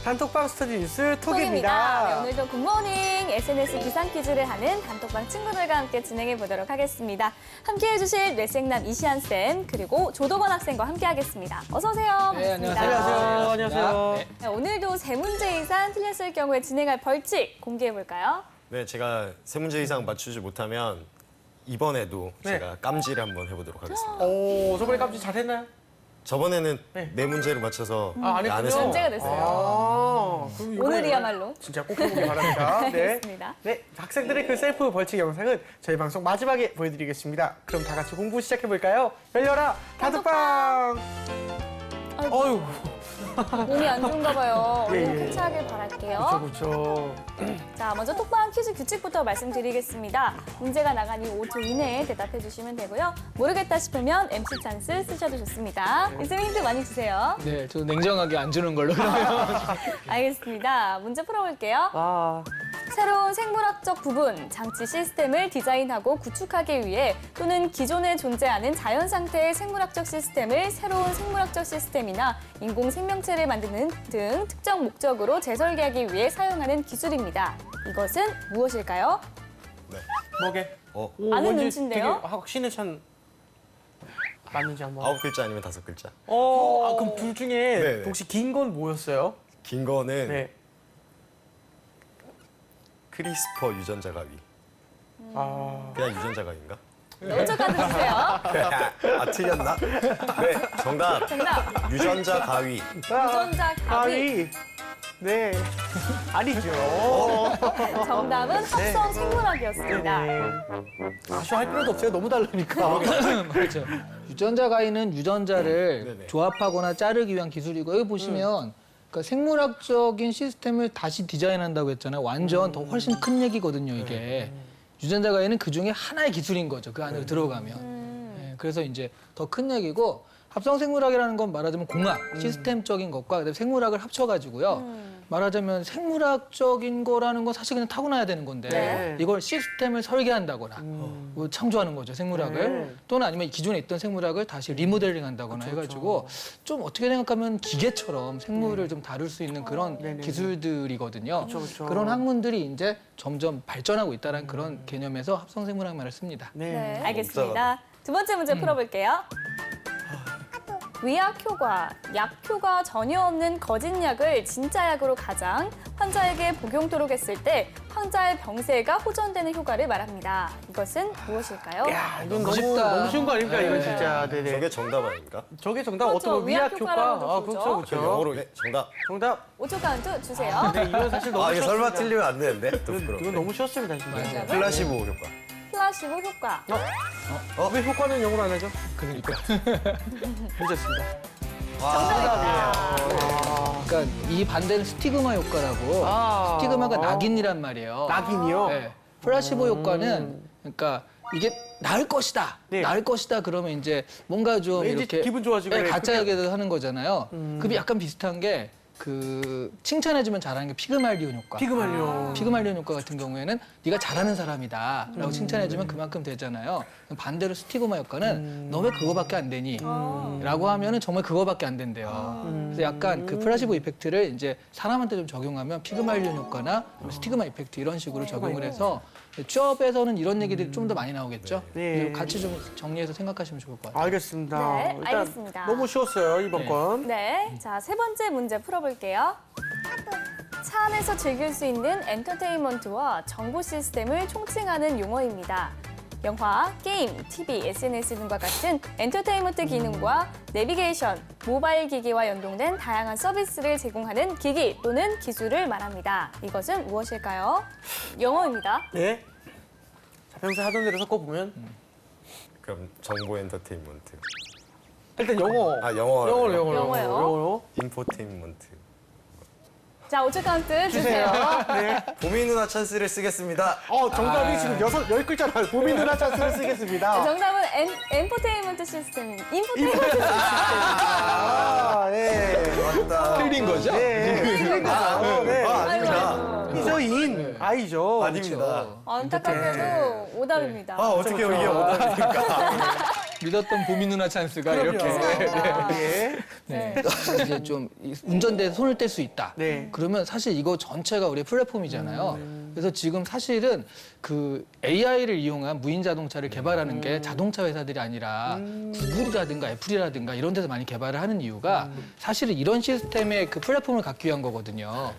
단톡방 스터디 뉴스 톡입니다. 네, 톡입니다. 오늘도 굿모닝 SNS 기상 퀴즈를 하는 단톡방 친구들과 함께 진행해 보도록 하겠습니다. 함께해 주실 뇌생남 이시안 쌤 그리고 조도건 학생과 함께하겠습니다. 어서 오세요. 네, 반갑습니다. 안녕하세요. 안녕하세요. 네. 네, 오늘도 세 문제 이상 틀렸을 경우에 진행할 벌칙 공개해 볼까요? 네, 제가 세 문제 이상 맞추지 못하면 이번에도 네. 제가 깜지를 한번 해보도록 하겠습니다. 오, 저번에 깜짝 잘했나요? 저번에는 네. 네 문제를 맞춰서 안 했군요. 했습니다. 문제가 됐어요. 그럼 이번에는 오늘이야말로. 진짜 꼭 해보기 바랍니다. 네. 알겠습니다. 네, 학생들의 그 셀프 벌칙 영상은 저희 방송 마지막에 보여드리겠습니다. 그럼 다 같이 공부 시작해볼까요? 열려라, 단톡방! 어휴, 몸이 안 좋은가 봐요. 예, 얼른 예. 쾌차하길 바랄게요. 그렇죠. 자, 먼저 톡방 퀴즈 규칙부터 말씀드리겠습니다. 문제가 나가니 5초 이내에 대답해 주시면 되고요. 모르겠다 싶으면 MC 찬스 쓰셔도 좋습니다. 이쌤 힌트 많이 주세요. 네, 저 냉정하게 안 주는 걸로 그러면. 알겠습니다. 문제 풀어볼게요. 아, 새로운 생물학적 부분, 장치 시스템을 디자인하고 구축하기 위해 또는 기존에 존재하는 자연 상태의 생물학적 시스템을 새로운 생물학적 시스템이나 인공 생명체를 만드는 등 특정 목적으로 재설계하기 위해 사용하는 기술입니다. 이것은 무엇일까요? 네. 뭐게? 어, 아는 뭔지 눈치인데요? 되게 확신에 찬 맞는지 한번. 9글자 아니면 5글자. 그럼 둘 중에 네. 혹시 긴 건 뭐였어요? 긴 거는 네. 크리스퍼 유전자 가위. 아, 그냥 유전자 가위인가? 5초 카드 주세요. 아, 틀렸나? 네, 정답. 정답. 유전자 가위. 유전자 가위. 가위. 네. 아니죠. 정답은 합성 생물학이었습니다. 네. 아쉬워할 필요도 없어요. 너무 다르니까. 그렇죠. 유전자 가위는 유전자를 네네. 조합하거나 자르기 위한 기술이고 여기 보시면 그러니까 생물학적인 시스템을 다시 디자인한다고 했잖아요. 완전 더 훨씬 큰 얘기거든요, 이게. 유전자 가위는 그중에 하나의 기술인 거죠. 그 안으로 들어가면. 네, 그래서 이제 더 큰 얘기고 합성 생물학이라는 건 말하자면 공학, 시스템적인 것과 그다음에 생물학을 합쳐가지고요. 말하자면 생물학적인 거라는 건 사실 그냥 타고나야 되는 건데 네. 이걸 시스템을 설계한다거나 뭐 창조하는 거죠, 생물학을. 네. 또는 아니면 기존에 있던 생물학을 다시 리모델링 한다거나 해가지고 좀 어떻게 생각하면 기계처럼 생물을 좀 다룰 수 있는 그런 네네네. 기술들이거든요. 그쵸. 그런 학문들이 이제 점점 발전하고 있다는 그런 개념에서 합성 생물학 말을 씁니다. 네, 네. 알겠습니다. 두 번째 문제 풀어볼게요. 위약 효과, 약 효과 전혀 없는 거짓 약을 진짜 약으로 가장 환자에게 복용토록 했을 때 환자의 병세가 호전되는 효과를 말합니다. 이것은 무엇일까요? 야, 이건 너무 너무, 쉽다. 너무 쉬운 거 아닙니까? 이건 네. 진짜. 네네. 저게 정답 아닙니까? 저게 정답 그렇죠. 어떤 거 위약 위약 효과? 효과라고도 아, 부르죠. 그렇죠, 그 그렇죠. 영어로 네, 정답. 정답. 5초 카운트 주세요. 네, 이건 사실 너무 아, 이게 설마 쉬웠습니다. 틀리면 안 되는데? 또 이건 부끄러워. 너무 쉬웠습니다, 진짜. 정답은 플라시보 효과. 플라시보 효과. 왜 효과는 영어로 안 하죠? 그러니까. 늦었습니다. 정답입니다. 그러니까 이 반대는 스티그마 효과라고. 아. 스티그마가 낙인이란 말이에요. 낙인이요? 네. 플라시보 효과는 그러니까 이게 나을 것이다. 네. 나을 것이다 그러면 이제 뭔가 좀 왠지 이렇게 기분 좋아지고 네, 그래. 가짜에게도 하는 거잖아요. 그게 약간 비슷한 게 그 칭찬해주면 잘하는 게 피그말리온 효과. 피그말리온. 피그말리온 효과 같은 경우에는 네가 잘하는 사람이다라고 칭찬해주면 그만큼 되잖아요. 반대로 스티그마 효과는 너 왜 그거밖에 안 되니? 라고 하면은 정말 그거밖에 안 된대요. 그래서 약간 그 플라시보 이펙트를 이제 사람한테 좀 적용하면 피그말리온 효과나 스티그마 이펙트 이런 식으로 적용을 해서 취업에서는 이런 얘기들이 좀 더 많이 나오겠죠. 네. 그래서 같이 좀 정리해서 생각하시면 좋을 것 같아요. 알겠습니다. 네, 일단 알겠습니다. 너무 쉬웠어요, 이번 네. 건. 네, 자, 세 번째 문제 풀어볼게요. 차 안에서 즐길 수 있는 엔터테인먼트와 정보 시스템을 총칭하는 용어입니다. 영화, 게임, TV, SNS 등과 같은 엔터테인먼트 기능과 내비게이션, 모바일 기기와 연동된 다양한 서비스를 제공하는 기기 또는 기술을 말합니다. 이것은 무엇일까요? 영어입니다. 네. 자, 평소에 하던 대로 섞어보면 그럼 정보 엔터테인먼트. 일단 영어. 아, 영어. 영어요. 영어로. 인포테인먼트. 자, 5초 카운트 주세요. 네. 봄이 누나 찬스를 쓰겠습니다. 정답이 지금 열 글자를 봄이 누나 찬스를 쓰겠습니다. 정답은 엔포테인먼트 시스템, 인포테인먼트 시스템. 아, 예. 맞다. 틀린 거죠? 네. 틀린 거죠. 네. 아닙니다. 피저인 아이죠. 아닙니다. 안타깝게도 오답입니다. 아, 어떻게 이게 오답입니까? 믿었던 보미 누나 찬스가 이렇게 예. 네. 이제 좀 운전대에 손을 뗄 수 있다. 네. 그러면 사실 이거 전체가 우리 플랫폼이잖아요. 그래서 지금 사실은 그 AI를 이용한 무인 자동차를 개발하는 게 자동차 회사들이 아니라 구글이라든가 애플이라든가 이런 데서 많이 개발을 하는 이유가 사실은 이런 시스템의 그 플랫폼을 갖기 위한 거거든요.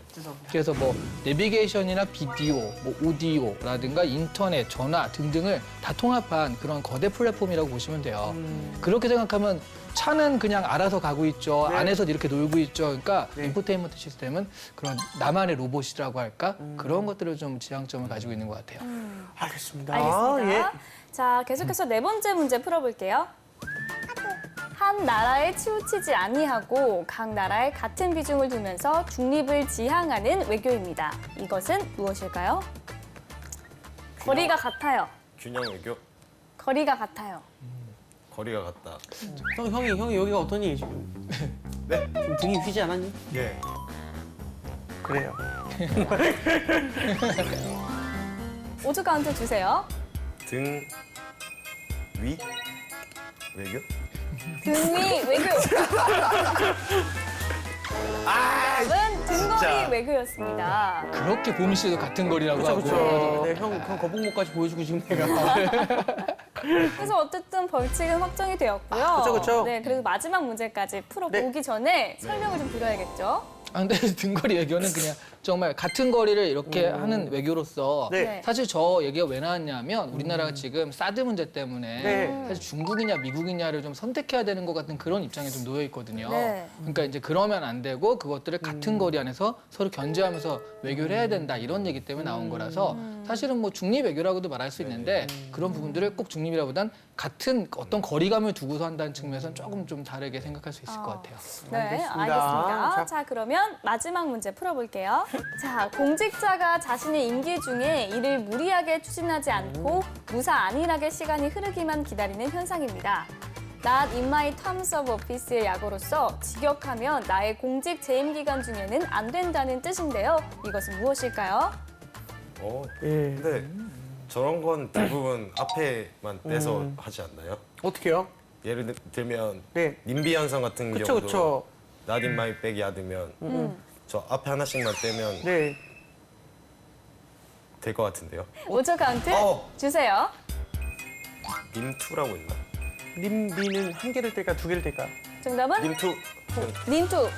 그래서 뭐 내비게이션이나 비디오, 뭐 오디오라든가 인터넷, 전화 등등을 다 통합한 그런 거대 플랫폼이라고 보시면 돼요. 그렇게 생각하면 차는 그냥 알아서 가고 있죠. 네. 안에서 이렇게 놀고 있죠. 그러니까 네. 인포테인먼트 시스템은 그런 나만의 로봇이라고 할까? 그런 것들을 좀 지향점을 가지고 있는 것 같아요. 알겠습니다. 알겠습니다. 예. 자, 계속해서 네 번째 문제 풀어볼게요. 한 나라에 치우치지 아니하고 각 나라에 같은 비중을 두면서 중립을 지향하는 외교입니다. 이것은 무엇일까요? 거리가 같아요. 균형 외교 거리가 같아요. 거리가 같다. 형이 여기가 어떠니 지금? 네? 지금 등이 휘지 않았니? 예. 그래요. 5초 카운트 주세요. 등 위 외교? 등위 외교. 정답은 등거리 진짜. 외교였습니다. 그렇게 보미 씨도 같은 거리라고 하고. 그렇죠. 네, 형 거북목까지 보여주고 지금 내가. 그래서 어쨌든 벌칙은 확정이 되었고요. 그쵸. 네, 그래서 마지막 문제까지 풀어보기 전에 설명을 좀 드려야겠죠. 아, 근데 등거리 외교는 그냥 정말 같은 거리를 이렇게 하는 외교로서 네. 사실 저 얘기가 왜 나왔냐면 우리나라가 지금 사드 문제 때문에 네. 사실 중국이냐 미국이냐를 좀 선택해야 되는 것 같은 그런 입장에 좀 놓여 있거든요. 네. 그러니까 이제 그러면 안 되고 그것들을 같은 거리 안에서 서로 견제하면서 외교를 해야 된다 이런 얘기 때문에 나온 거라서 사실은 뭐 중립 외교라고도 말할 수 있는데 그런 부분들을 꼭 중립이라보단 같은 어떤 거리감을 두고서 한다는 측면에서는 조금 좀 다르게 생각할 수 있을 것 같아요. 네, 알겠습니다. 알겠습니다. 자. 자, 그러면 마지막 문제 풀어볼게요. 자, 공직자가 자신의 임기 중에 일을 무리하게 추진하지 않고 무사 안일하게 시간이 흐르기만 기다리는 현상입니다. Not in my terms of office의 약어로서 직역하면 나의 공직 재임 기간 중에는 안 된다는 뜻인데요. 이것은 무엇일까요? 예. 근데 저런 건 대부분 앞에만 떼서 하지 않나요? 어떻게요? 예를 들면 네. 님비 현상 같은 그쵸, 경우도 그쵸. Not in my bag이 яд으면 저 앞에 하나씩만 떼면 네. 될 것 같은데요. 5초 카운트 주세요. 님투라고 있나? 님비는 한 개를 뗄까 두 개를 뗄까? 정답은 님투. 닌투.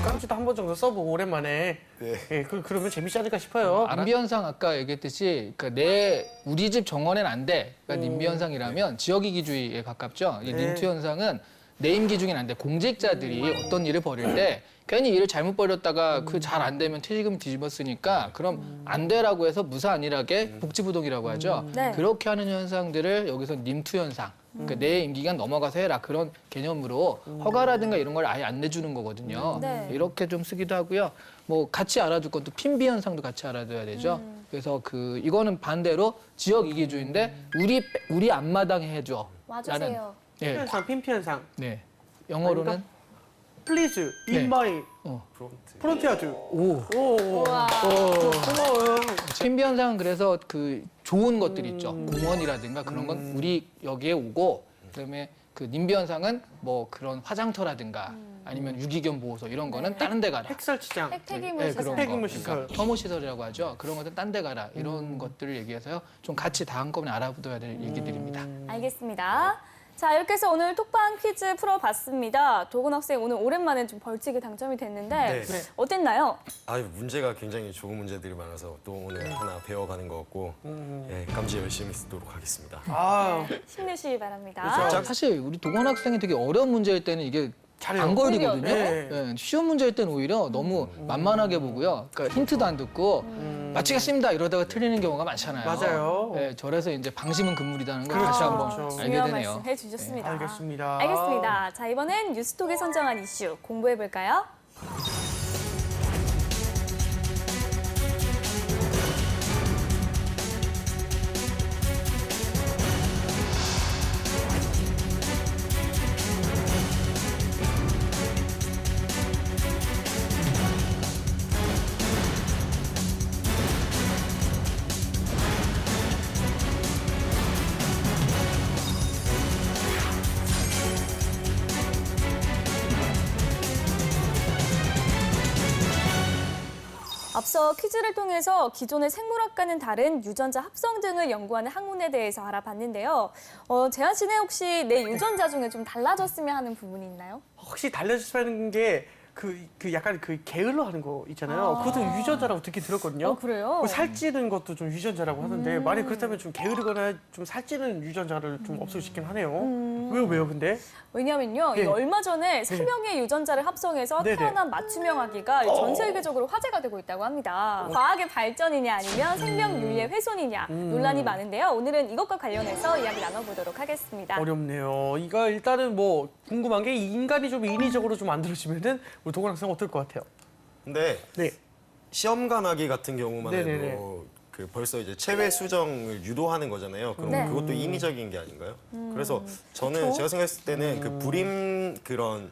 깜짝도 한 번 정도 써보고 오랜만에. 네. 예, 그러면 재밌지 않을까 싶어요. 님비 현상 아까 얘기했듯이 그러니까 우리 집 정원엔 안 돼. 그러니까 님비 현상이라면 지역 이기주의에 가깝죠. 이 네. 닌투 현상은 내 임기 중엔 안 돼. 공직자들이 어떤 일을 벌일 때 괜히 일을 잘못 벌였다가 그 잘 안 되면 퇴직금 뒤집었으니까 그럼 안 돼라고 해서 무사 안일하게 복지부동이라고 하죠. 네. 그렇게 하는 현상들을 여기서 님투 현상. 그러니까 내 임기간 넘어가서 해라 그런 개념으로 허가라든가 이런 걸 아예 안 내주는 거거든요. 네. 이렇게 좀 쓰기도 하고요. 뭐 같이 알아둘 것도 핀비 현상도 같이 알아둬야 되죠. 그래서 이거는 반대로 지역 이기주의인데 우리 앞마당에 해줘. 와주세요. 예, 현상, 핀피 현상. 네. 영어로는 Please, in 네. my 프론트. 프론티아드. 오. 오. 우와. 고마워요. 핀비 현상은 그래서 그 좋은 것들 있죠. 공원이라든가 그런 건 우리 여기에 오고 그다음에 그 님비 현상은 뭐 그런 화장터라든가 아니면 유기견 보호소 이런 거는 다른 데 가라. 핵설치장. 핵폐기물 네, 시설. 그런 핵폐기물 거. 시설. 그러니까 혐오 시설이라고 하죠. 그런 것들 딴 데 가라. 이런 것들을 얘기해서요. 좀 같이 다 한꺼번에 알아둬야 될 얘기들입니다. 알겠습니다. 자, 이렇게 해서 오늘 톡방 퀴즈 풀어봤습니다. 도건 학생 오늘 오랜만에 좀 벌칙이 당첨이 됐는데 네. 어땠나요? 아유 문제가 굉장히 좋은 문제들이 많아서 또 오늘 하나 배워가는 것 같고 예, 깜지 열심히 쓰도록 하겠습니다. 아, 힘내시기 바랍니다. 그렇죠. 사실 우리 도건 학생이 되게 어려운 문제일 때는 이게 잘해요. 안 걸리거든요. 네. 예, 쉬운 문제일 때는 오히려 너무 만만하게 보고요. 그러니까 힌트도 안 듣고 맞히겠습니다 이러다가 틀리는 경우가 많잖아요. 맞아요. 예, 저래서 이제 방심은 금물이라는 걸 다시 한번 그렇죠. 알게 중요한 되네요. 말씀 해주셨습니다. 알겠습니다. 알겠습니다. 자, 이번엔 뉴스톡이 선정한 이슈 공부해볼까요? 앞서 퀴즈를 통해서 기존의 생물학과는 다른 유전자 합성 등을 연구하는 학문에 대해서 알아봤는데요. 재한 씨는 혹시 내 유전자 중에 좀 달라졌으면 하는 부분이 있나요? 혹시 달라지는 게 약간 게을러 하는 거 있잖아요. 그것도 유전자라고 듣긴 들었거든요. 그래요? 살찌는 것도 좀 유전자라고 하는데 만약 그렇다면 좀 게으르거나 좀 살찌는 유전자를 좀 없애고 싶긴 하네요. 왜요 근데? 왜냐면요, 네. 얼마 전에 3명의 유전자를 합성해서 네네. 태어난 맞춤형 아기가 전 세계적으로 화제가 되고 있다고 합니다. 과학의 발전이냐 아니면 생명윤리의 훼손이냐 논란이 많은데요. 오늘은 이것과 관련해서 이야기 나눠보도록 하겠습니다. 어렵네요. 이거 일단은 뭐 궁금한 게 인간이 좀 인위적으로 좀 만들어지면은 우리 도건 학생 어떨 것 같아요? 근데 네. 시험관 아기 같은 경우만 네네네. 해도 벌써 이제 체외 수정을 유도하는 거잖아요. 그럼 네. 그것도 인위적인 게 아닌가요? 그래서 저는 제가 생각했을 때는 그 불임 그런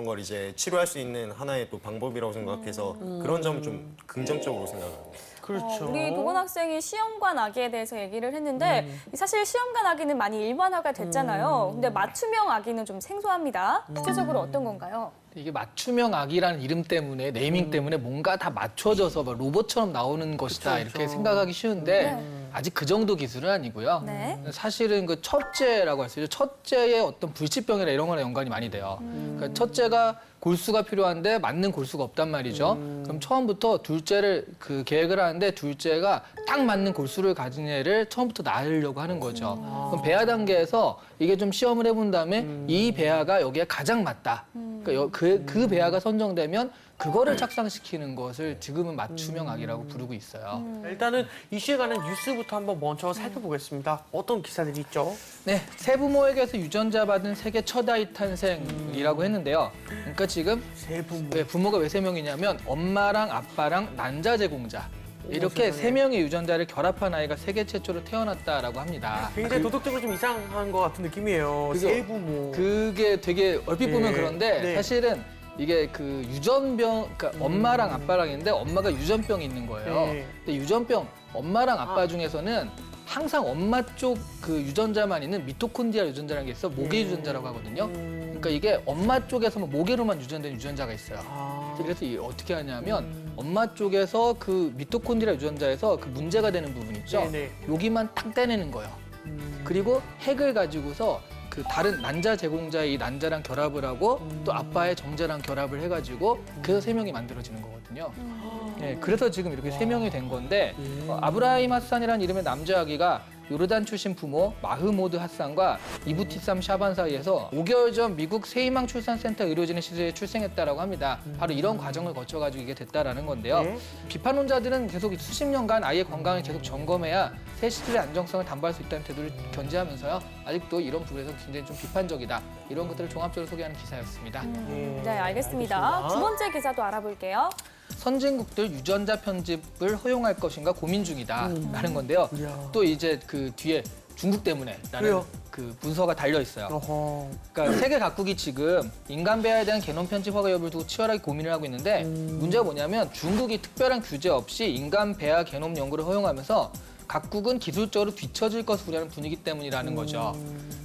걸 이제 치료할 수 있는 하나의 또 방법이라고 생각해서 그런 점을 좀 긍정적으로 생각합니다. 그렇죠. 우리 도건 학생이 시험관 아기에 대해서 얘기를 했는데 사실 시험관 아기는 많이 일반화가 됐잖아요. 근데 맞춤형 아기는 좀 생소합니다. 구체적으로 어떤 건가요? 이게 맞춤형 아기라는 이름 때문에 네이밍 때문에 뭔가 다 맞춰져서 막 로봇처럼 나오는 것이다 그쵸, 이렇게 그쵸. 생각하기 쉬운데 네. 아직 그 정도 기술은 아니고요. 네. 사실은 그 첫째라고 할 수 있죠. 첫째의 어떤 불치병이나 이런 거랑 연관이 많이 돼요. 그러니까 첫째가 골수가 필요한데 맞는 골수가 없단 말이죠. 그럼 처음부터 둘째를 계획을 하는데 둘째가 딱 맞는 골수를 가진 애를 처음부터 낳으려고 하는 거죠. 그럼 배아 단계에서 이게 좀 시험을 해본 다음에 이 배아가 여기에 가장 맞다. 그러니까 그 배아가 선정되면 그거를 착상시키는 것을 지금은 맞춤형 아기라고 부르고 있어요. 일단은 이슈에 관한 뉴스부터 한번 먼저 살펴보겠습니다. 어떤 기사들이 있죠? 네, 세부모에게서 유전자 받은 세계 첫 아이 탄생이라고 했는데요. 그러니까 지금 세부모. 왜 부모가 왜 3명이냐면 엄마랑 아빠랑 난자 제공자 이렇게 세상에. 3명의 유전자를 결합한 아이가 세계 최초로 태어났다라고 합니다. 굉장히 도덕적으로 좀 이상한 것 같은 느낌이에요. 세부모. 그게 되게 얼핏 보면 네, 그런데 네. 사실은 이게 그 유전병, 그러니까 엄마랑 아빠랑 있는데 엄마가 유전병이 있는 거예요. 네. 근데 유전병 엄마랑 아빠 중에서는 항상 엄마 쪽 그 유전자만 있는 미토콘드리아 유전자라는 게 있어 모계 유전자라고 하거든요. 그러니까 이게 엄마 쪽에서 모계로만 유전된 유전자가 있어요. 아. 그래서 이게 어떻게 하냐면 엄마 쪽에서 그 미토콘드리아 유전자에서 그 문제가 되는 부분 있죠. 네네. 여기만 딱 떼내는 거예요. 그리고 핵을 가지고서 그 다른 난자 제공자의 이 난자랑 결합을 하고 또 아빠의 정자랑 결합을 해가지고 그래서 3명이 만들어지는 거거든요. 네, 그래서 지금 이렇게 3명이 된 건데 아브라임 하산이라는 이름의 남자 아기가 요르단 출신 부모 마흐모드 하산과 이부티삼 샤반 사이에서 5개월 전 미국 세희망 출산센터 의료진의 시설에 출생했다라고 합니다. 바로 이런 과정을 거쳐가지고 이게 됐다라는 건데요. 네. 비판론자들은 계속 수십 년간 아이의 건강을 계속 점검해야 새 시술의 안정성을 담보할 수 있다는 태도를 견지하면서요. 아직도 이런 부분에서 굉장히 좀 비판적이다. 이런 것들을 종합적으로 소개하는 기사였습니다. 네, 알겠습니다. 두 번째 기사도 알아볼게요. 선진국들 유전자 편집을 허용할 것인가 고민 중이다라는 건데요. 이야. 또 이제 그 뒤에 중국 때문에라는 그래요? 그 문서가 달려 있어요. 어허. 그러니까 세계 각국이 지금 인간 배아에 대한 게놈 편집 허가 여부를 두고 치열하게 고민을 하고 있는데 문제가 뭐냐면 중국이 특별한 규제 없이 인간 배아 게놈 연구를 허용하면서 각국은 기술적으로 뒤처질 것을 우려하는 분위기 때문이라는 거죠.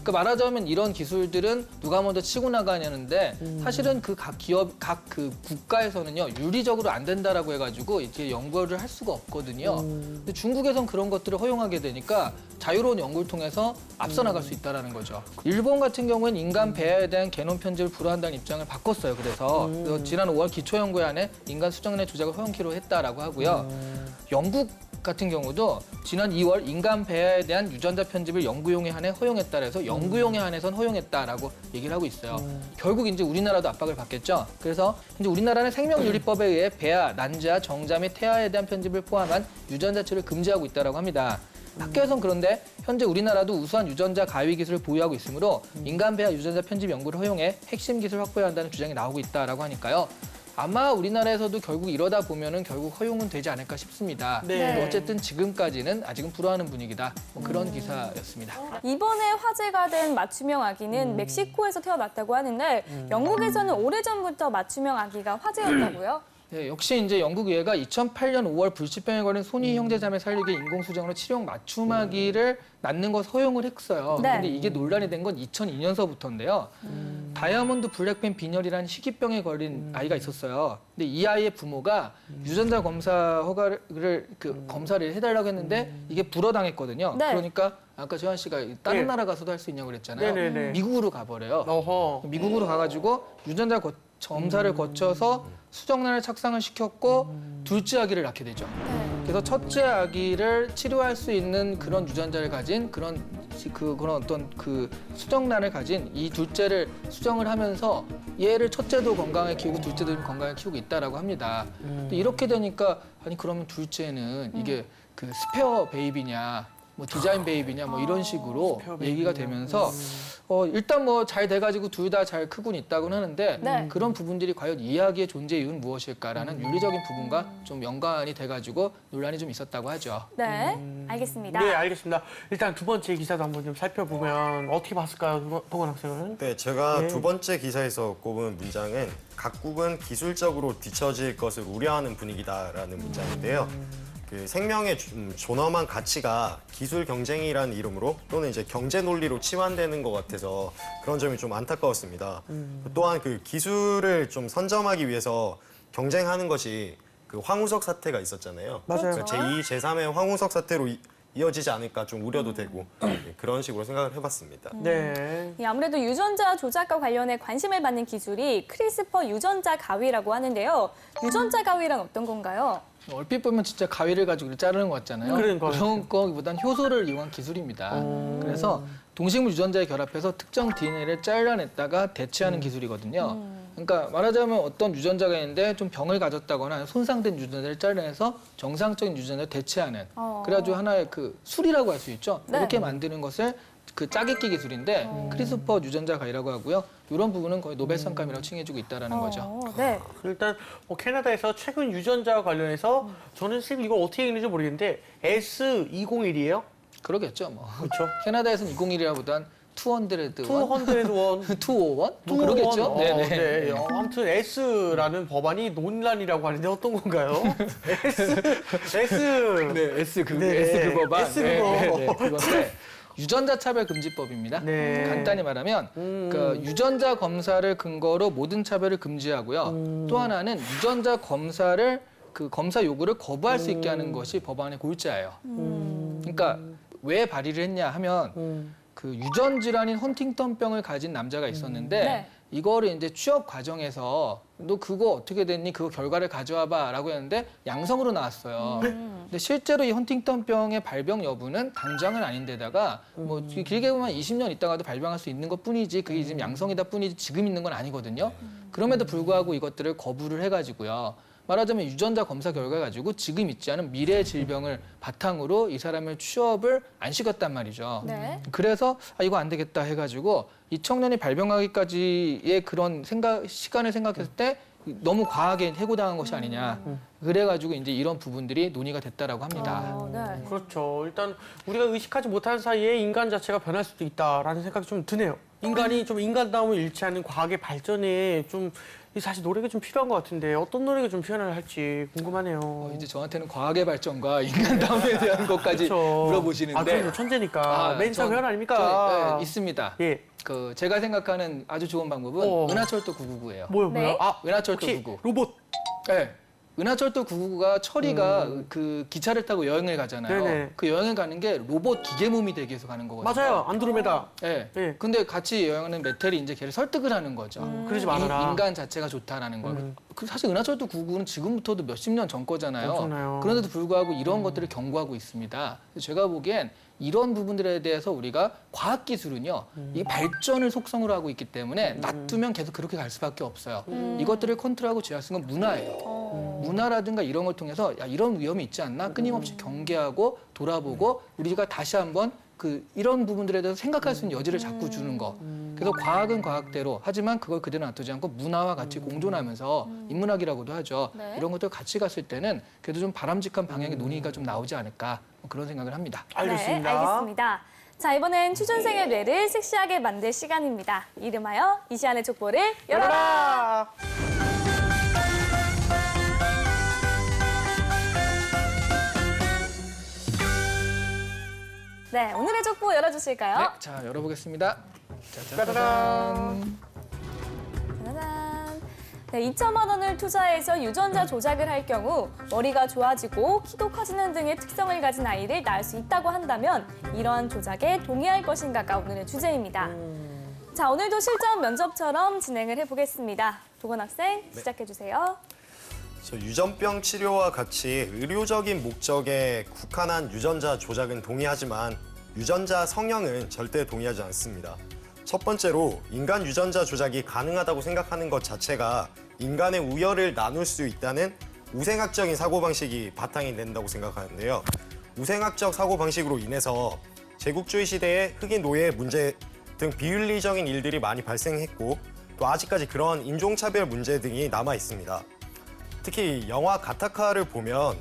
그러니까 말하자면 이런 기술들은 누가 먼저 치고 나가냐는데 사실은 그 각 기업, 각 그 국가에서는요 윤리적으로 안 된다라고 해가지고 이렇게 연구를 할 수가 없거든요. 근데 중국에선 그런 것들을 허용하게 되니까 자유로운 연구를 통해서 앞서 나갈 수 있다라는 거죠. 일본 같은 경우에는 인간 배아에 대한 게놈 편집을 불허한다는 입장을 바꿨어요. 그래서 지난 5월 기초연구안에 인간 수정란의 조작을 허용키로 했다라고 하고요. 영국 같은 경우도 지난 2월 인간 배아에 대한 유전자 편집을 연구용에 한해 허용했다 해서 연구용에 한해선 허용했다라고 얘기를 하고 있어요. 결국 이제 우리나라도 압박을 받겠죠. 그래서 이제 우리나라는 생명윤리법에 의해 배아, 난자, 정자 및 태아에 대한 편집을 포함한 유전자 치료를 금지하고 있다고 합니다. 학계에선 그런데 현재 우리나라도 우수한 유전자 가위 기술을 보유하고 있으므로 인간 배아 유전자 편집 연구를 허용해 핵심 기술을 확보해야 한다는 주장이 나오고 있다라고 하니까요. 아마 우리나라에서도 결국 이러다 보면은 결국 허용은 되지 않을까 싶습니다. 네. 어쨌든 지금까지는 아직은 불허하는 분위기다. 뭐 그런 기사였습니다. 이번에 화제가 된 맞춤형 아기는 멕시코에서 태어났다고 하는데 영국에서는 오래전부터 맞춤형 아기가 화제였다고요? 네, 역시 이제 영국 의회가 2008년 5월 불치병에 걸린 소니 형제자매 살리기 인공수정으로 치료용 맞춤아기를 낳는 거 허용을 했어요. 네. 근데 이게 논란이 된 건 2002년서부터인데요. 다이아몬드 블랙펜 빈혈이라는 희귀병에 걸린 아이가 있었어요. 근데 이 아이의 부모가 유전자 검사 허가를 검사를 해달라고 했는데 이게 불허당했거든요. 네. 그러니까 아까 재환 씨가 다른 네. 나라 가서도 할 수 있냐고 그랬잖아요. 네네네. 미국으로 가버려요. 어허. 미국으로 가가지고 유전자 검사를 거쳐서 수정란을 착상을 시켰고 둘째 아기를 낳게 되죠. 그래서 첫째 아기를 치료할 수 있는 그런 유전자를 가진 그런 어떤 그 수정란을 가진 이 둘째를 수정을 하면서 얘를 첫째도 건강하게 키우고 둘째도 건강하게 키우고 있다라고 합니다. 근데 이렇게 되니까 아니 그러면 둘째는 이게 그 스페어 베이비냐 뭐 디자인 베이비냐 뭐 이런 식으로 얘기가 되면서 일단 뭐 잘 돼가지고 둘 다 잘 크고는 있다고는 하는데 네. 그런 부분들이 과연 이 이야기의 존재 이유는 무엇일까라는 윤리적인 부분과 좀 연관이 돼가지고 논란이 좀 있었다고 하죠. 네, 알겠습니다. 네, 알겠습니다. 일단 두 번째 기사도 한번 좀 살펴보면 어떻게 봤을까요, 동원 학생은? 네, 제가 네. 두 번째 기사에서 꼽은 문장은 각국은 기술적으로 뒤처질 것을 우려하는 분위기다라는 문장인데요. 그 생명의 존엄한 가치가 기술 경쟁이라는 이름으로 또는 이제 경제 논리로 치환되는 것 같아서 그런 점이 좀 안타까웠습니다. 또한 그 기술을 좀 선점하기 위해서 경쟁하는 것이 그 황우석 사태가 있었잖아요. 맞아요. 그러니까 제2, 제3의 황우석 사태로 이어지지 않을까 좀 우려도 되고 그런 식으로 생각을 해봤습니다. 네. 예, 아무래도 유전자 조작과 관련해 관심을 받는 기술이 크리스퍼 유전자 가위라고 하는데요. 유전자 가위란 어떤 건가요? 얼핏 보면 진짜 가위를 가지고 이렇게 자르는 것 같잖아요. 그런 거. 그런 거보단 효소를 이용한 기술입니다. 그래서 동식물 유전자에 결합해서 특정 DNA를 잘라냈다가 대체하는 기술이거든요. 그러니까 말하자면 어떤 유전자가 있는데 좀 병을 가졌다거나 손상된 유전자를 잘라내서 정상적인 유전자를 대체하는 그래가지고 하나의 그 술이라고 할 수 있죠. 네. 이렇게 만드는 것을 그 짜깁기 기술인데 크리스퍼 유전자 가위라고 하고요. 이런 부분은 거의 노벨상감이라고 칭해주고 있다라는 거죠. 네. 일단 뭐 캐나다에서 최근 유전자와 관련해서 저는 사실 이걸 어떻게 읽는지 모르겠는데 S201이에요? 그러겠죠, 뭐. 그렇죠. 캐나다에서는 201이라보단 201, 201, 201? 뭐 그러겠죠. 네. 네네. 아무튼 S라는 법안이 논란이라고 하는데 어떤 건가요? S. 네, S 네. S 그거반. S 그거. 그건데 유전자 차별 금지법입니다. 네. 간단히 말하면 그 유전자 검사를 근거로 모든 차별을 금지하고요. 또 하나는 유전자 검사를 그 검사 요구를 거부할 수 있게 하는 것이 법안의 골자예요. 그러니까 왜 발의를 했냐 하면 그 유전 질환인 헌팅턴병을 가진 남자가 있었는데 네. 이거를 이제 취업 과정에서 너 그거 어떻게 됐니? 그거 결과를 가져와봐라고 했는데 양성으로 나왔어요. 근데 실제로 이 헌팅턴병의 발병 여부는 당장은 아닌데다가 뭐 길게 보면 20년 있다가도 발병할 수 있는 것뿐이지 그게 지금 양성이다 뿐이지 지금 있는 건 아니거든요. 그럼에도 불구하고 이것들을 거부를 해가지고요. 말하자면 유전자 검사 결과 가지고 지금 있지 않은 미래 질병을 바탕으로 이 사람의 취업을 안 시켰단 말이죠. 네. 그래서 이거 안 되겠다 해가지고 이 청년이 발병하기까지의 그런 시간을 생각했을 때 너무 과하게 해고당한 것이 아니냐. 그래가지고 이제 이런 부분들이 논의가 됐다라고 합니다. 네. 그렇죠. 일단 우리가 의식하지 못한 사이에 인간 자체가 변할 수도 있다라는 생각이 좀 드네요. 인간이 좀 인간다움을 잃지 않는 과학의 발전에 좀 사실 노력이 좀 필요한 것 같은데 어떤 노력이 좀 필요를 할지 궁금하네요. 이제 저한테는 과학의 발전과 인간다움에 대한 것까지 물어보시는데. 그럼요. 천재니까. 맨사 회원 아닙니까? 네, 있습니다. 예. 그 제가 생각하는 아주 좋은 방법은 은하철도 999예요. 뭐요? 네. 은하철도 혹시 999. 로봇. 네. 은하철도 999가 철이가 그 기차를 타고 여행을 가잖아요. 네네. 그 여행을 가는 게 로봇 기계 몸이 되기 위해서 가는 거거든요. 맞아요. 안드로메다. 네. 네. 근데 같이 여행하는 메텔이 이제 걔를 설득을 하는 거죠. 그러지 말아라. 인간 자체가 좋다라는 걸. 그 사실 은하철도 999는 지금부터도 몇십 년 전 거잖아요. 엄청나요. 그런데도 불구하고 이런 것들을 경고하고 있습니다. 그래서 제가 보기엔 이런 부분들에 대해서 우리가 과학기술은요, 이 발전을 속성으로 하고 있기 때문에 놔두면 계속 그렇게 갈 수밖에 없어요. 이것들을 컨트롤하고 제어할 수 있는 건 문화예요. 문화라든가 이런 걸 통해서 야, 이런 위험이 있지 않나? 끊임없이 경계하고 돌아보고 우리가 다시 한번 이런 부분들에 대해서 생각할 수 있는 여지를 자꾸 주는 거. 그래서 과학은 과학대로 하지만 그걸 그대로 놔두지 않고 문화와 같이 공존하면서 인문학이라고도 하죠. 네. 이런 것들 같이 갔을 때는 그래도 좀 바람직한 방향의 논의가 좀 나오지 않을까 뭐 그런 생각을 합니다. 알겠습니다. 네, 알겠습니다. 자, 이번엔 취준생의 뇌를 섹시하게 만들 시간입니다. 이름하여 이시안의 족보를 열어라! 열어라! 네, 오늘의 족보 열어주실까요? 네, 자 열어보겠습니다. 따다란. 짜자잔. 짜잔. 네, 2천만 원을 투자해서 유전자 조작을 할 경우 머리가 좋아지고 키도 커지는 등의 특성을 가진 아이를 낳을 수 있다고 한다면 이러한 조작에 동의할 것인가가 오늘의 주제입니다. 자, 오늘도 실전 면접처럼 진행을 해보겠습니다. 도건 학생 시작해주세요. 저 유전병 치료와 같이 의료적인 목적에 국한한 유전자 조작은 동의하지만 유전자 성형은 절대 동의하지 않습니다. 첫 번째로 인간 유전자 조작이 가능하다고 생각하는 것 자체가 인간의 우열을 나눌 수 있다는 우생학적인 사고방식이 바탕이 된다고 생각하는데요. 우생학적 사고방식으로 인해서 제국주의 시대에 흑인 노예 문제 등 비윤리적인 일들이 많이 발생했고 또 아직까지 그런 인종차별 문제 등이 남아 있습니다. 특히 영화 가타카를 보면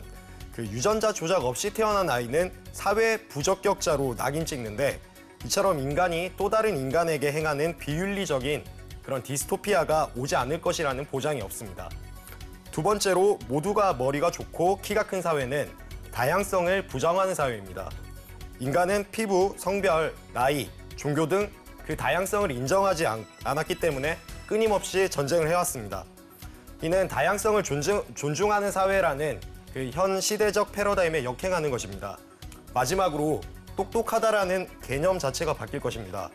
그 유전자 조작 없이 태어난 아이는 사회 부적격자로 낙인 찍는데 이처럼 인간이 또 다른 인간에게 행하는 비윤리적인 그런 디스토피아가 오지 않을 것이라는 보장이 없습니다. 두 번째로 모두가 머리가 좋고 키가 큰 사회는 다양성을 부정하는 사회입니다. 인간은 피부, 성별, 나이, 종교 등 그 다양성을 인정하지 않았기 때문에 끊임없이 전쟁을 해왔습니다. 이는 다양성을 존중하는 사회라는 그 현 시대적 패러다임에 역행하는 것입니다. 마지막으로 똑똑하다라는 개념 자체가 바뀔 것입니다.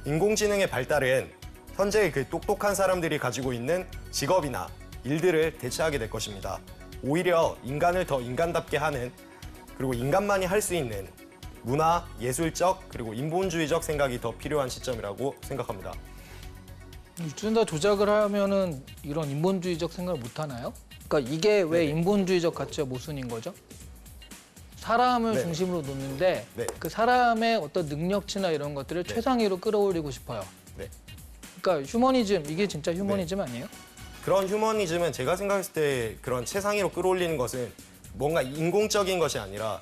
인공지능의 발달은 현재 그 똑똑한 사람들이 가지고 있는 직업이나 일들을 대체하게 될 것입니다. 오히려 인간을 더 인간답게 하는 그리고 인간만이 할 수 있는 문화, 예술적 그리고 인본주의적 생각이 더 필요한 시점이라고 생각합니다. 유전자 조작을 하면은 이런 인본주의적 생각을 못 하나요? 그러니까 이게 왜 인본주의적 가치가 모순인 거죠? 사람을 네네. 중심으로 놓는데 네. 그 사람의 어떤 능력치나 이런 것들을 네. 최상위로 끌어올리고 싶어요. 네. 그러니까 휴머니즘, 이게 진짜 휴머니즘 아니에요? 그런 휴머니즘은 제가 생각했을 때 그런 최상위로 끌어올리는 것은 뭔가 인공적인 것이 아니라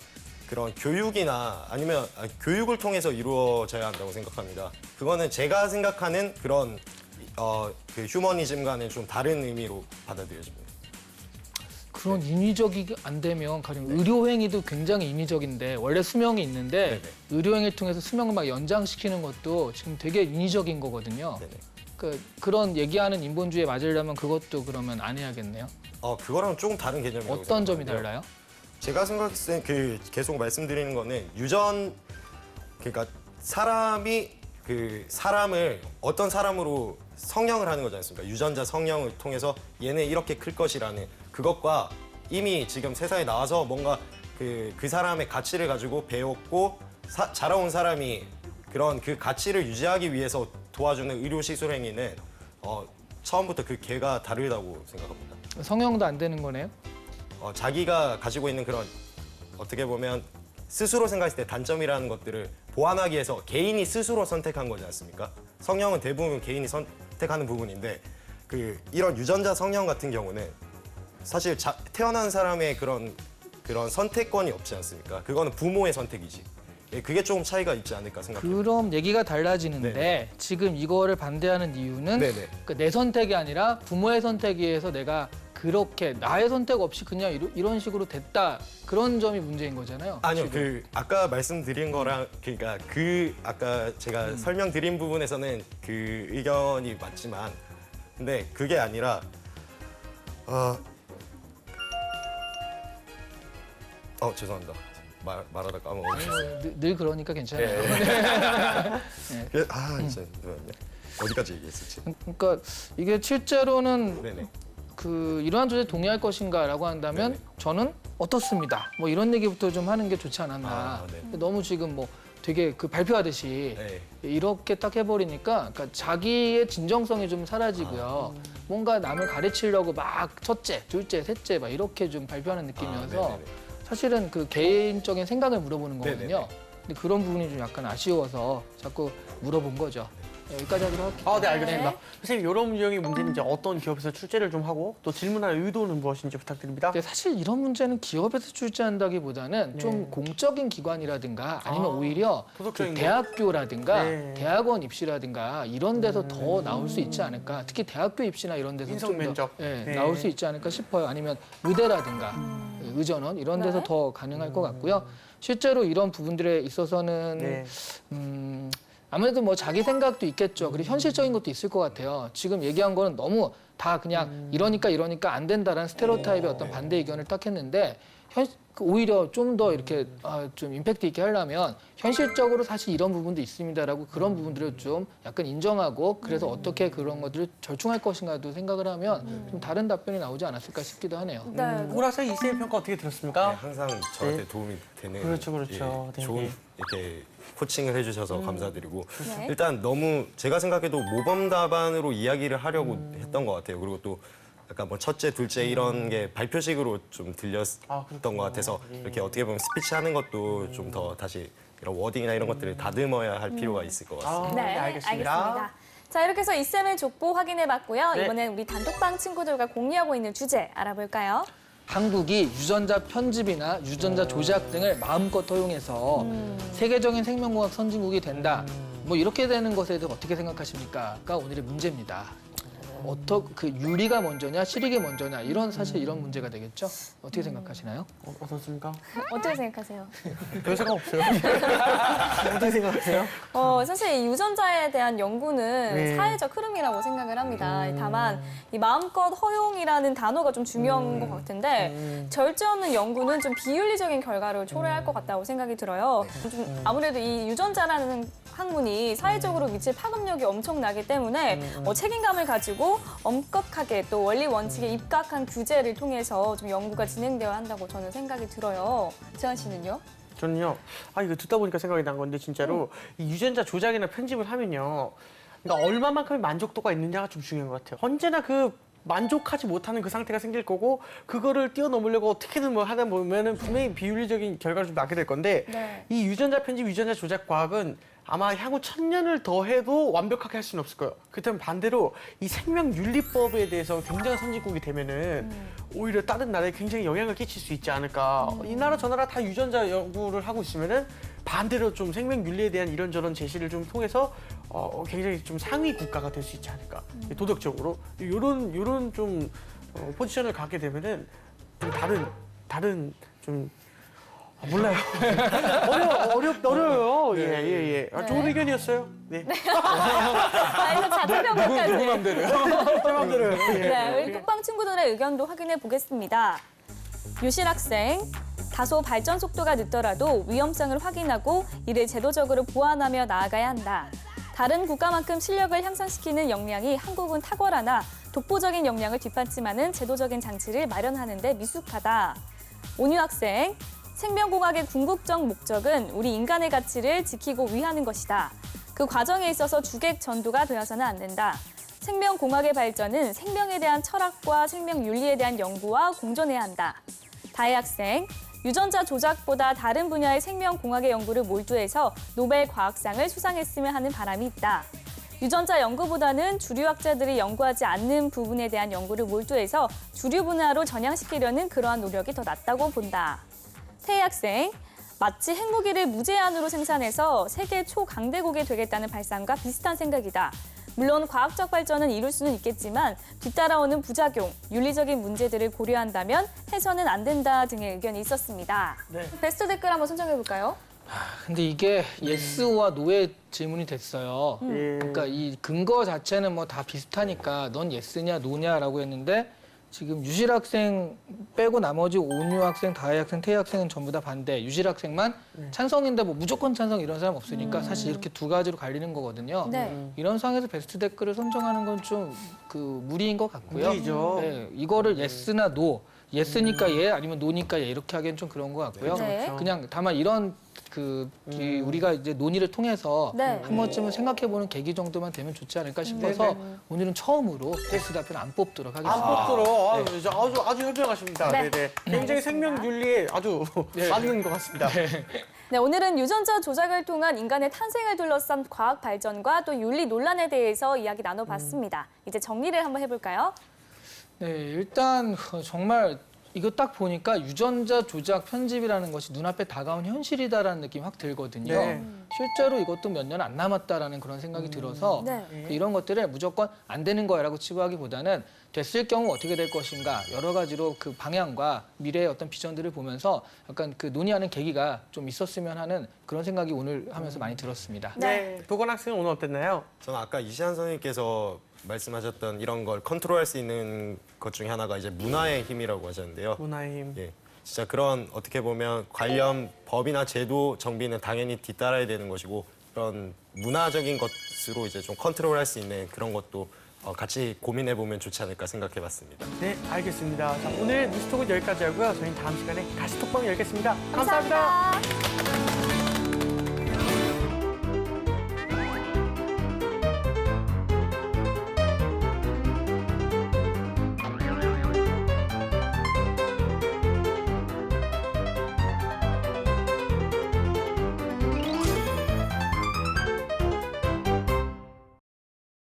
그런 교육이나 아니면 교육을 통해서 이루어져야 한다고 생각합니다. 그거는 제가 생각하는 그런 그 휴머니즘과는 좀 다른 의미로 받아들여집니다. 그런 인위적이 안 되면 가령 의료행위도 굉장히 인위적인데 원래 수명이 있는데 네네. 의료행위를 통해서 수명을 막 연장시키는 것도 지금 되게 인위적인 거거든요. 네네. 그런 얘기하는 인본주의에 맞으려면 그것도 그러면 안 해야겠네요. 그거랑 조금 다른 개념이라고 어떤 점이 생각하는데요. 달라요? 제가 생각했을 때 그 계속 말씀드리는 거는 그러니까 사람이 그 사람을 어떤 사람으로 성형을 하는 거지 않습니까? 유전자 성형을 통해서 얘네 이렇게 클 것이라는 그것과 이미 지금 세상에 나와서 뭔가 그 사람의 가치를 가지고 배웠고 자라온 사람이 그런 그 가치를 유지하기 위해서 도와주는 의료 시술 행위는 처음부터 그 개가 다르다고 생각합니다. 성형도 안 되는 거네요? 자기가 가지고 있는 그런 어떻게 보면 스스로 생각했을 때 단점이라는 것들을 보완하기 위해서 개인이 스스로 선택한 거지 않습니까? 성형은 대부분 개인이 선택하는 부분인데 이런 유전자 성형 같은 경우는 사실 태어난 사람의 그런 선택권이 없지 않습니까? 그거는 부모의 선택이지. 그게 조금 차이가 있지 않을까 생각합니다. 그럼 얘기가 달라지는데 네네. 지금 이거를 반대하는 이유는 네네. 그러니까 내 선택이 아니라 부모의 선택에 의해서 내가 그렇게 나의 선택 없이 그냥 이런 식으로 됐다. 그런 점이 문제인 거잖아요. 아니요, 지금. 아까 말씀드린 거랑 그러니까 아까 제가 설명드린 부분에서는 그 의견이 맞지만, 근데 그게 아니라 죄송합니다. 말하다 까먹었어요. 늘 그러니까 괜찮아요. 진짜 어디까지 얘기했었지? 그러니까 이게 실제로는 네네. 이러한 조작에 동의할 것인가라고 한다면 네네. 저는 어떻습니다. 뭐 이런 얘기부터 좀 하는 게 좋지 않았나. 네. 너무 지금 뭐 되게 발표하듯이 네. 이렇게 딱 해버리니까 그러니까 자기의 진정성이 좀 사라지고요. 뭔가 남을 가르치려고 막 첫째, 둘째, 셋째 막 이렇게 좀 발표하는 느낌이어서 네네네. 사실은 그 개인적인 생각을 물어보는 거거든요. 네네네. 근데 그런 부분이 좀 약간 아쉬워서 자꾸 물어본 거죠. 여기까지 하도록 할게요. 아, 네, 알겠습니다. 네. 선생님, 이런 유형의 문제는 이제 어떤 기업에서 출제를 좀 하고 또 질문할 의도는 무엇인지 부탁드립니다. 근데 사실 이런 문제는 기업에서 출제한다기보다는 좀 공적인 기관이라든가 아니면 아, 오히려 도덕적인 그 거. 대학교라든가 네. 대학원 입시라든가 이런 데서 더 나올 수 있지 않을까. 특히 대학교 입시나 이런 데서 인성 좀 더 면접. 네. 나올 수 있지 않을까 싶어요. 아니면 의대라든가 의전원 이런 데서 네. 더 가능할 것 같고요. 실제로 이런 부분들에 있어서는 네. 아무래도 뭐 자기 생각도 있겠죠. 그리고 현실적인 것도 있을 것 같아요. 지금 얘기한 거는 너무 다 그냥 이러니까 안 된다라는 스테레오타입의 어떤 반대 의견을 딱 했는데 오히려 좀 더 이렇게 좀 임팩트 있게 하려면 현실적으로 사실 이런 부분도 있습니다라고 그런 부분들을 좀 약간 인정하고 그래서 어떻게 그런 것들을 절충할 것인가도 생각을 하면 좀 다른 답변이 나오지 않았을까 싶기도 하네요. 네. 우라 학생 이쌤 평가 어떻게 네, 들었습니까? 항상 저한테 도움이 되는 그렇죠, 그렇죠. 예, 네. 좋은 이렇게 코칭을 해주셔서 감사드리고 네. 일단 너무 제가 생각해도 모범 답안으로 이야기를 하려고 했던 것 같아요. 그리고 또 약간 뭐 첫째, 둘째 이런 게 발표식으로 좀 들렸던 그렇군요. 것 같아서 이렇게 어떻게 보면 스피치 하는 것도 좀 더 다시 이런 워딩이나 이런 것들을 다듬어야 할 필요가 있을 것 같습니다. 네, 알겠습니다. 자, 이렇게 해서 이쌤의 족보 확인해봤고요. 네. 이번엔 우리 단톡방 친구들과 공유하고 있는 주제 알아볼까요? 한국이 유전자 편집이나 유전자 조작 등을 마음껏 허용해서 세계적인 생명공학 선진국이 된다. 뭐 이렇게 되는 것에 대해서 어떻게 생각하십니까?가 오늘의 문제입니다. 그 유리가 먼저냐, 실익이 먼저냐 이런 사실 이런 문제가 되겠죠. 어떻게 생각하시나요? 어떻습니까? 어떻게 생각하세요? 별 생각 없어요. 어떻게 생각하세요? 사실 이 유전자에 대한 연구는 네. 사회적 흐름이라고 생각을 합니다. 다만 이 마음껏 허용이라는 단어가 좀 중요한 것 같은데 절제 없는 연구는 좀 비윤리적인 결과를 초래할 것 같다고 생각이 들어요. 좀 아무래도 이 유전자라는 학문이 사회적으로 미칠 파급력이 엄청나기 때문에 책임감을 가지고 엄격하게 또 원리 원칙에 입각한 규제를 통해서 좀 연구가 진행되어야 한다고 저는 생각이 들어요. 재환 씨는요? 저는요, 이거 듣다 보니까 생각이 난 건데, 진짜로, 이 유전자 조작이나 편집을 하면요, 그러니까 얼마만큼의 만족도가 있느냐가 좀 중요한 것 같아요. 언제나 그 만족하지 못하는 그 상태가 생길 거고, 그거를 뛰어넘으려고 어떻게든 뭐 하다 보면은 분명히 비윤리적인 결과를 좀 낳게 될 건데, 네. 이 유전자 편집, 유전자 조작 과학은 아마 향후 1000년을 더 해도 완벽하게 할 수는 없을 거예요. 그렇다면 반대로 이 생명윤리법에 대해서 굉장한 선진국이 되면은 오히려 다른 나라에 굉장히 영향을 끼칠 수 있지 않을까. 이 나라 저 나라 다 유전자 연구를 하고 있으면은 반대로 좀 생명윤리에 대한 이런저런 제시를 좀 통해서 굉장히 좀 상위 국가가 될 수 있지 않을까. 도덕적으로 요런 좀 포지션을 갖게 되면은 좀 다른 좀 몰라요. 어려워요. 예. 좋은 의견이었어요. 네. 이거 자체평가까지. 제 맘대로요. 예. 네, 우리 톡방 친구들의 의견도 확인해 보겠습니다. 유실 학생, 다소 발전 속도가 늦더라도 위험성을 확인하고 이를 제도적으로 보완하며 나아가야 한다. 다른 국가만큼 실력을 향상시키는 역량이 한국은 탁월하나 독보적인 역량을 뒷받침하는 제도적인 장치를 마련하는 데 미숙하다. 온유 학생, 생명공학의 궁극적 목적은 우리 인간의 가치를 지키고 위하는 것이다. 그 과정에 있어서 주객 전도가 되어서는 안 된다. 생명공학의 발전은 생명에 대한 철학과 생명윤리에 대한 연구와 공존해야 한다. 다혜 학생, 유전자 조작보다 다른 분야의 생명공학의 연구를 몰두해서 노벨 과학상을 수상했으면 하는 바람이 있다. 유전자 연구보다는 주류 학자들이 연구하지 않는 부분에 대한 연구를 몰두해서 주류 분야로 전향시키려는 그러한 노력이 더 낫다고 본다. 태희 학생, 마치 핵무기를 무제한으로 생산해서 세계 초강대국이 되겠다는 발상과 비슷한 생각이다. 물론 과학적 발전은 이룰 수는 있겠지만 뒤따라오는 부작용, 윤리적인 문제들을 고려한다면 해서는 안 된다 등의 의견이 있었습니다. 네. 베스트 댓글 한번 선정해 볼까요? 근데 이게 예스와 노의 질문이 됐어요. 예. 그러니까 이 근거 자체는 뭐 다 비슷하니까 넌 예스냐 노냐라고 했는데 지금 유실 학생 빼고 나머지 온유 학생, 다혜 학생, 태희 학생은 전부 다 반대. 유실 학생만 찬성인데 뭐 무조건 찬성 이런 사람 없으니까 사실 이렇게 두 가지로 갈리는 거거든요. 네. 이런 상황에서 베스트 댓글을 선정하는 건 좀 그 무리인 것 같고요. 무리죠. 네, 이거를 예스나 노, 예스니까 예 아니면 노니까 예 이렇게 하기엔 좀 그런 것 같고요. 네. 그냥 다만 이런 우리가 이제 논의를 통해서 네. 한 번쯤은 생각해보는 계기 정도만 되면 좋지 않을까 싶어서 오늘은 처음으로 게스트 답변 안 뽑도록 안 하겠습니다. 뽑도록 아주 현명하십니다. 네. 네네. 굉장히 생명윤리에 아주 맞는 것 같습니다. 네, 오늘은 유전자 조작을 통한 인간의 탄생을 둘러싼 과학 발전과 또 윤리 논란에 대해서 이야기 나눠봤습니다. 이제 정리를 한번 해볼까요? 네, 일단 정말 이거 딱 보니까 유전자 조작 편집이라는 것이 눈앞에 다가온 현실이다라는 느낌이 확 들거든요. 네. 실제로 이것도 몇 년 안 남았다라는 그런 생각이 들어서 네. 이런 것들을 무조건 안 되는 거야라고 치부하기보다는 됐을 경우 어떻게 될 것인가 여러 가지로 그 방향과 미래의 어떤 비전들을 보면서 약간 그 논의하는 계기가 좀 있었으면 하는 그런 생각이 오늘 하면서 많이 들었습니다. 네. 도건 학생은 오늘 어땠나요? 저는 아까 이시안 선생님께서 말씀하셨던 이런 걸 컨트롤할 수 있는 것 중에 하나가 이제 문화의 힘이라고 하셨는데요. 문화의 힘. 예, 진짜 그런 어떻게 보면 관련 법이나 제도 정비는 당연히 뒤따라야 되는 것이고 그런 문화적인 것으로 이제 좀 컨트롤할 수 있는 그런 것도 같이 고민해 보면 좋지 않을까 생각해봤습니다. 네, 알겠습니다. 자, 오늘 뉴스톡은 여기까지 하고요. 저희는 다음 시간에 다시 톡방 열겠습니다. 감사합니다.